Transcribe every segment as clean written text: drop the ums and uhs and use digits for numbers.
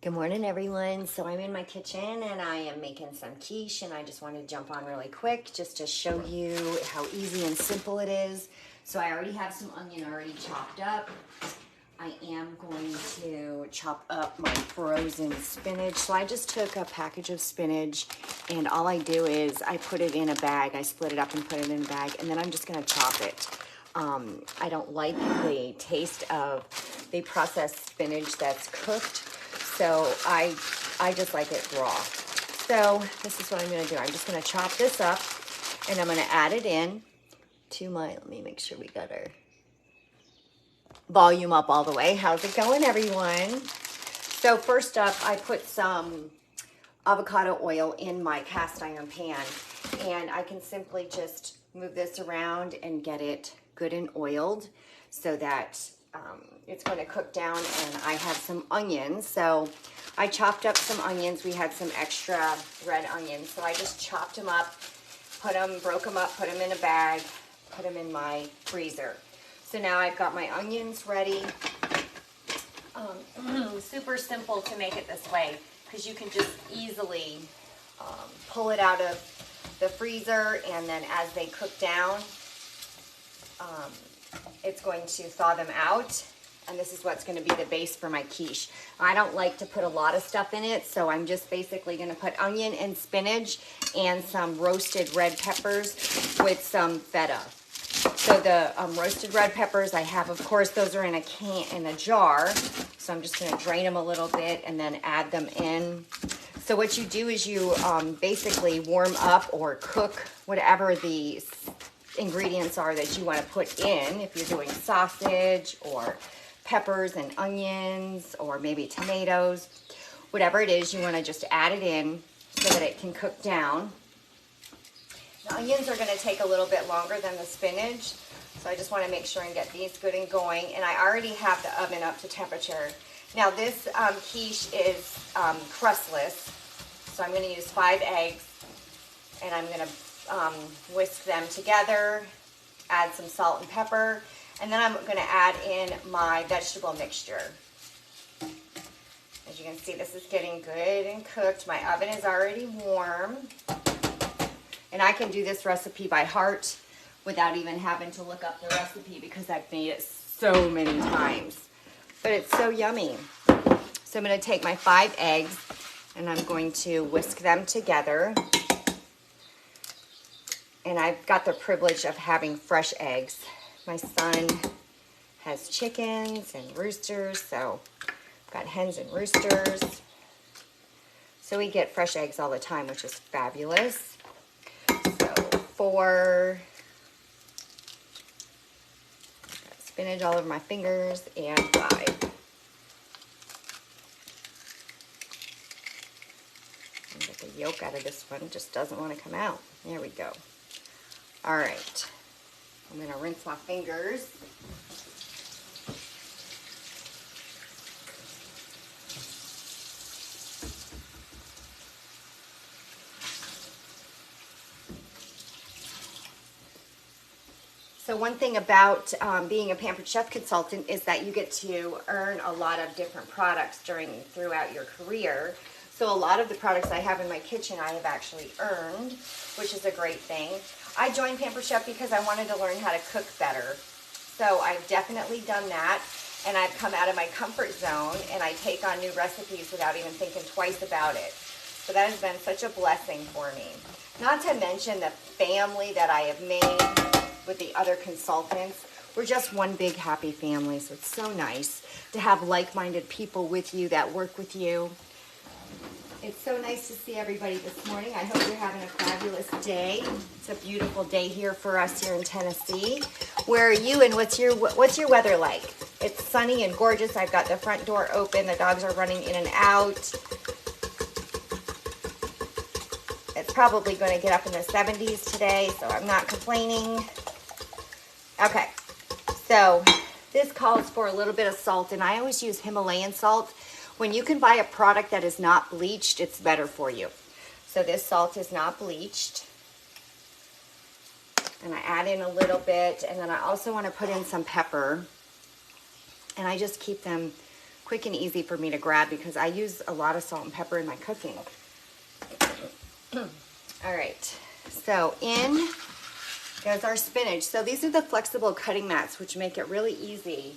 Good morning, everyone. So I'm in my kitchen and I am making some quiche, and I just wanted to jump on really quick just to show you how easy and simple it is. So I already have some onion already chopped up. I am going to chop up my frozen spinach. So I just took a package of spinach, and all I do is I put it in a bag. I split it up and put it in a bag, and then I'm just going to chop it. I don't like the taste of the processed spinach that's cooked. So I just like it raw. So this is what I'm gonna do. I'm just gonna chop this up and I'm gonna add it in to my, let me make sure we got our volume up all the way. How's it going, everyone? So first up, I put some avocado oil in my cast iron pan, and I can simply just move this around and get it good and oiled so that it's going to cook down. And I have some onions, so I chopped up some onions. We had some extra red onions, so I just chopped them up, broke them up, put them in a bag, put them in my freezer. So now I've got my onions ready. Super simple to make it this way because you can just easily pull it out of the freezer, and then as they cook down, it's going to thaw them out, and this is what's going to be the base for my quiche. I don't like to put a lot of stuff in it, so I'm just basically going to put onion and spinach and some roasted red peppers with some feta. So the roasted red peppers I have, of course, those are in a jar, so I'm just going to drain them a little bit and then add them in. So what you do is you basically warm up or cook whatever the ingredients are that you want to put in. If you're doing sausage or peppers and onions or maybe tomatoes, whatever it is, you want to just add it in so that it can cook down. The onions are going to take a little bit longer than the spinach, so I just want to make sure and get these good and going. And I already have the oven up to temperature. Now this quiche is crustless, so I'm going to use 5 eggs, and I'm going to whisk them together, add some salt and pepper, and then I'm going to add in my vegetable mixture. As you can see, this is getting good and cooked. My oven is already warm, and I can do this recipe by heart without even having to look up the recipe because I've made it so many times. But it's so yummy. So I'm going to take my 5 eggs and I'm going to whisk them together. And I've got the privilege of having fresh eggs. My son has chickens and roosters, so I've got hens and roosters. So we get fresh eggs all the time, which is fabulous. So 4, got spinach all over my fingers, and 5. Get the yolk out of this one, it just doesn't want to come out. There we go. All right, I'm going to rinse my fingers. So one thing about being a Pampered Chef consultant is that you get to earn a lot of different products throughout your career. So a lot of the products I have in my kitchen I have actually earned, which is a great thing. I joined Pampered Chef because I wanted to learn how to cook better. So I've definitely done that, and I've come out of my comfort zone, and I take on new recipes without even thinking twice about it. So that has been such a blessing for me. Not to mention the family that I have made with the other consultants. We're just one big happy family, so it's so nice to have like-minded people with you that work with you. It's so nice to see everybody this morning. I hope you're having a fabulous day. It's a beautiful day here for us here in Tennessee. Where are you, and what's your weather like? It's sunny and gorgeous. I've got the front door open. The dogs are running in and out. It's probably going to get up in the 70s today, so I'm not complaining. Okay, so this calls for a little bit of salt, and I always use Himalayan salt. When you can buy a product that is not bleached, it's better for you. So this salt is not bleached. And I add in a little bit, and then I also want to put in some pepper. And I just keep them quick and easy for me to grab because I use a lot of salt and pepper in my cooking. All right, so in goes our spinach. So these are the flexible cutting mats, which make it really easy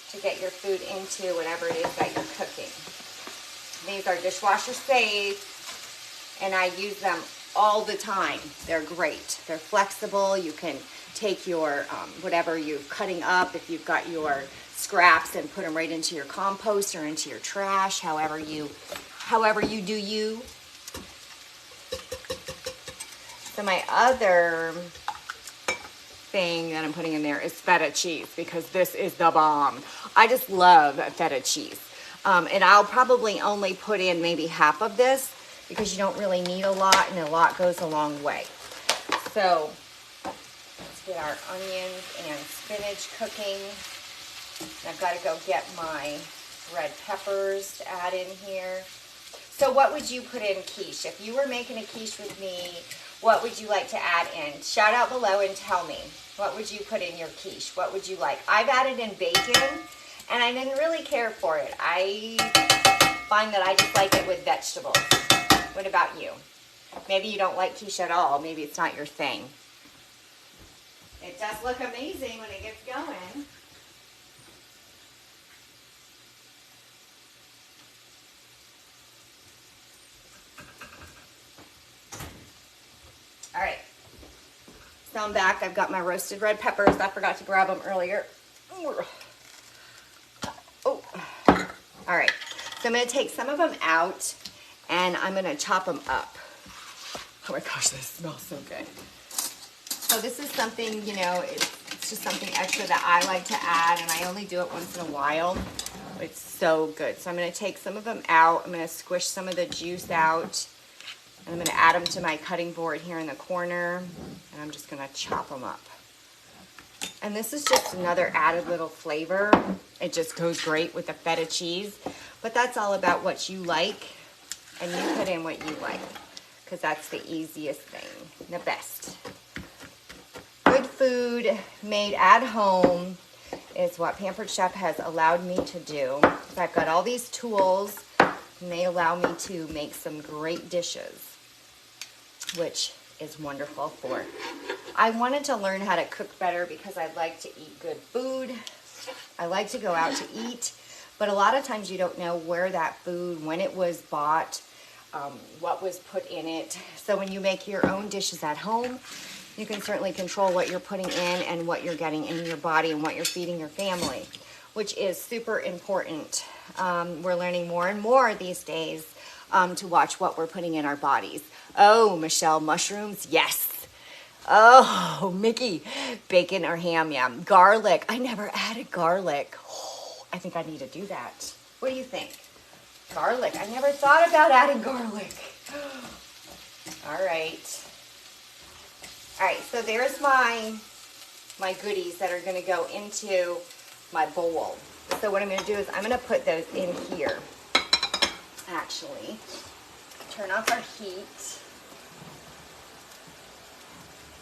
to get your food into whatever it is that you're cooking. These are dishwasher safe, and I use them all the time. They're great. They're flexible. You can take your whatever you're cutting up, if you've got your scraps, and put them right into your compost or into your trash, however you do you. So my other thing that I'm putting in there is feta cheese, because this is the bomb. I just love feta cheese. And I'll probably only put in maybe half of this because you don't really need a lot, and a lot goes a long way. So let's get our onions and spinach cooking. I've got to go get my red peppers to add in here. So what would you put in quiche? If you were making a quiche with me, what would you like to add in? Shout out below and tell me. What would you put in your quiche? What would you like? I've added in bacon, and I didn't really care for it. I find that I just like it with vegetables. What about you? Maybe you don't like quiche at all. Maybe it's not your thing. It does look amazing when it gets going. All right, so I'm back. I've got my roasted red peppers. I forgot to grab them earlier. Oh, all right. So I'm going to take some of them out, and I'm going to chop them up. Oh my gosh, this smells so good. So this is something, you know, it's just something extra that I like to add, and I only do it once in a while. But it's so good. So I'm going to take some of them out. I'm going to squish some of the juice out. And I'm going to add them to my cutting board here in the corner, and I'm just going to chop them up. And this is just another added little flavor. It just goes great with the feta cheese, but that's all about what you like, and you put in what you like, because that's the easiest thing, the best. Good food made at home is what Pampered Chef has allowed me to do. So I've got all these tools, and they allow me to make some great dishes, which is wonderful for. I wanted to learn how to cook better because I like to eat good food. I like to go out to eat, but a lot of times you don't know where that food, when it was bought, what was put in it. So when you make your own dishes at home, you can certainly control what you're putting in and what you're getting in your body and what you're feeding your family, which is super important. We're learning more and more these days to watch what we're putting in our bodies. Oh, Michelle, mushrooms, yes. Oh, Mickey, bacon or ham, yeah. Garlic, I never added garlic. Oh, I think I need to do that. What do you think? Garlic, I never thought about adding garlic. All right. All right, so there's my goodies that are gonna go into my bowl. So what I'm gonna do is I'm gonna put those in here, actually. Turn off our heat.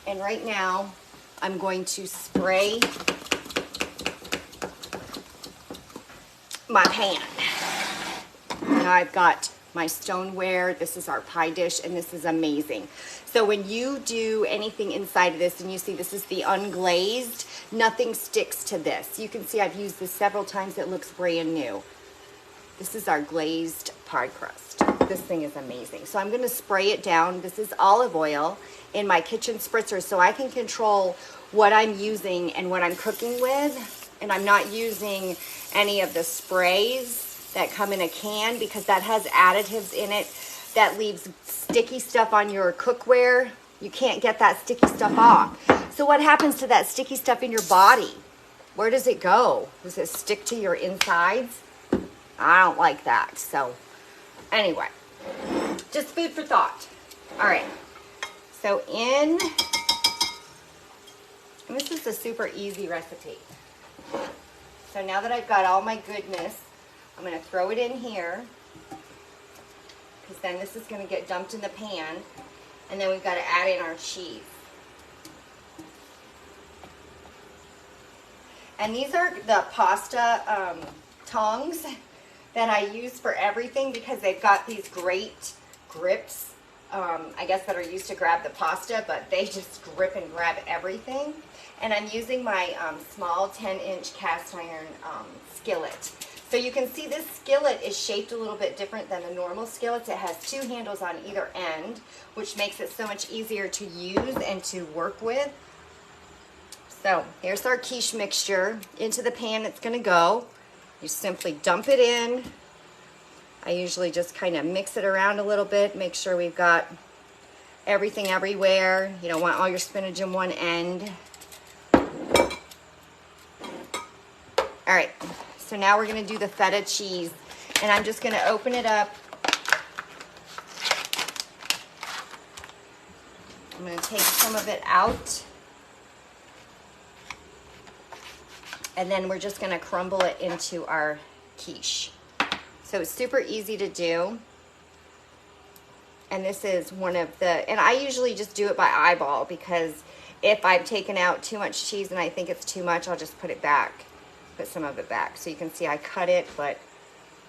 And right now, I'm going to spray my pan. Now I've got my stoneware. This is our pie dish, and this is amazing. So when you do anything inside of this, and you see this is the unglazed, nothing sticks to this. You can see I've used this several times. It looks brand new. This is our glazed pie crust. This thing is amazing. So I'm going to spray it down. This is olive oil in my kitchen spritzer, so I can control what I'm using and what I'm cooking with. And I'm not using any of the sprays that come in a can, because that has additives in it that leaves sticky stuff on your cookware. You can't get that sticky stuff off. So what happens to that sticky stuff in your body? Where does it go? Does it stick to your insides? I don't like that. So anyway, just food for thought. All right. So and this is a super easy recipe. So now that I've got all my goodness, I'm going to throw it in here, because then this is going to get dumped in the pan, and then we've got to add in our cheese. And these are the pasta tongs that I use for everything because they've got these great grips, I guess that are used to grab the pasta, but they just grip and grab everything. And I'm using my small 10-inch cast iron skillet. So you can see this skillet is shaped a little bit different than the normal skillets. It has 2 handles on either end, which makes it so much easier to use and to work with. So here's our quiche mixture. Into the pan it's gonna go. You simply dump it in. I usually just kind of mix it around a little bit, make sure we've got everything everywhere. You don't want all your spinach in one end. All right, so now we're gonna do the feta cheese, and I'm just gonna open it up. I'm gonna take some of it out, and then we're just gonna crumble it into our quiche. So it's super easy to do. And this is one of the, and I usually just do it by eyeball, because if I've taken out too much cheese and I think it's too much, I'll just put it back, put some of it back. So you can see I cut it, but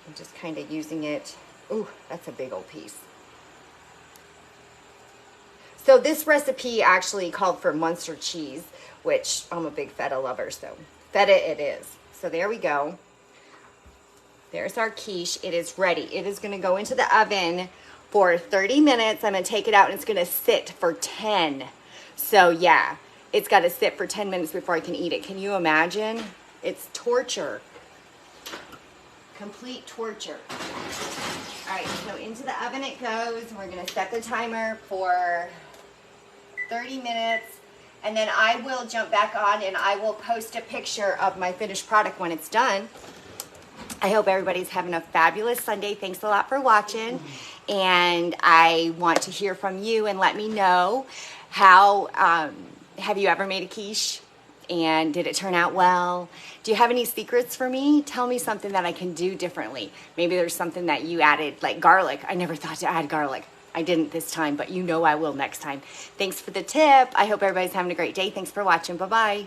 I'm just kind of using it. Ooh, that's a big old piece. So this recipe actually called for Munster cheese, which I'm a big feta lover, so feta it is. So there we go. There's our quiche. It is ready. It is going to go into the oven for 30 minutes. I'm going to take it out and it's going to sit for 10. So yeah, it's got to sit for 10 minutes before I can eat it. Can you imagine? It's torture. Complete torture. All right, so into the oven it goes. We're going to set the timer for 30 minutes. And then I will jump back on and I will post a picture of my finished product when it's done. I hope everybody's having a fabulous Sunday. Thanks a lot for watching. And I want to hear from you and let me know how, have you ever made a quiche? And did it turn out well? Do you have any secrets for me? Tell me something that I can do differently. Maybe there's something that you added, like garlic. I never thought to add garlic. I didn't this time, but you know I will next time. Thanks for the tip. I hope everybody's having a great day. Thanks for watching. Bye-bye.